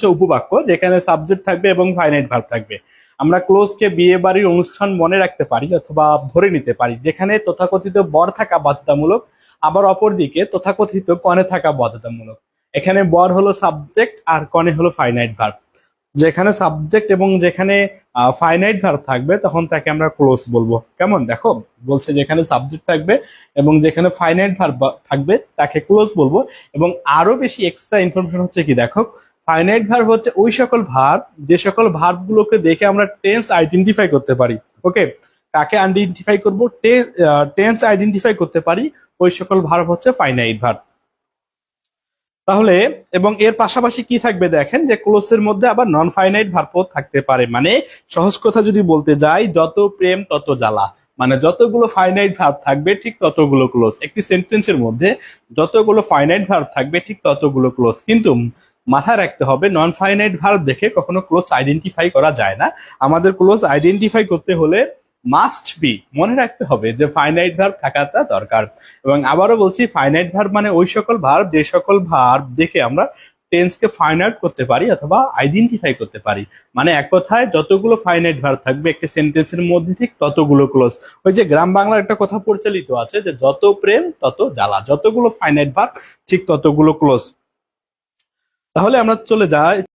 হচ্ছে উপবাক্য, যেখানে সাবজেক্ট থাকবে এবং ফাইনাইট ভার্ব থাকবে। আমরা ক্লোজকে বিয়ে বাড়ির অনুষ্ঠান মনে রাখতে পারি অথবা ধরে নিতে পারি, যেখানে তথাকথিত বর থাকা বাধ্যতামূলক, আবার অপরদিকে তথাকথিত কনে থাকা বাধ্যতামূলক। এখানে বর হলো সাবজেক্ট আর কনে হলো ফাইনাইট ভার্ব। যেখানে সাবজেক্ট এবং যেখানে ফাইনাইট ভার্ব থাকবে তখন তাকে আমরা ক্লোজ বলবো। কেমন দেখো, বলছে যেখানে সাবজেক্ট থাকবে এবং যেখানে ফাইনাইট ভার্ব থাকবে তাকে ক্লোজ বলবো। এবং আরো বেশি এক্সট্রা ইনফরমেশন হচ্ছে কি, দেখো ফাইনাইট ভার্ব হচ্ছে ওই সকল ভার্ব যে সকল ভার্ব গুলোকে দেখে আমরা টেন্স আইডেন্টিফাই করতে পারি। ওকে, কাকে আইডেন্টিফাই করবো? টেন্স আইডেন্টিফাই করতে পারি, ওই সকল ভার্ব হচ্ছে ফাইনাইট ভার্ব। তাহলে এবং এর পাশাপাশি কি থাকবে দেখেন, যে ক্লোজের মধ্যে আবার নন ফাইনাইট ভার্বও থাকতে পারে। মানে সহজ কথা যদি বলতে যাই, যত প্রেম তত জ্বালা, মানে যতগুলো ফাইনাইট ভার্ব থাকবে ঠিক ততগুলো ক্লোজ। একটি সেন্টেন্সের মধ্যে যতগুলো ফাইনাইট ভার্ব থাকবে ঠিক ততগুলো ক্লোজ। কিন্তু মাথায় রাখতে হবে, নন ফাইনাইট ভার্ব দেখে কখনো ক্লোজ আইডেন্টিফাই করা যায় না। আমাদের ক্লোজ আইডেন্টিফাই করতে হলে মাস্ট বি, মনে রাখতে হবে যে ফাইনাইট ভার্ব থাকাটা দরকার। এবং আবারও বলছি, ফাইনাইট ভার্ব মানে ওই সকল ভার্ব যে সকল ভার্ব দেখে আমরা টেন্সকে ফাইন্ড আউট করতে পারি অথবা আইডেন্টিফাই করতে পারি। মানে এক কথায় যতগুলো ফাইনাইট ভার্ব থাকবে একটা সেন্টেন্সের মধ্যে ঠিক ততগুলো ক্লোজ। ওই যে গ্রাম বাংলার একটা কথা প্রচলিত আছে যে যত প্রেম তত জ্বালা, যতগুলো ফাইনাইট ভার্ব ঠিক ততগুলো ক্লোজ। তাহলে আমরা চলে যাই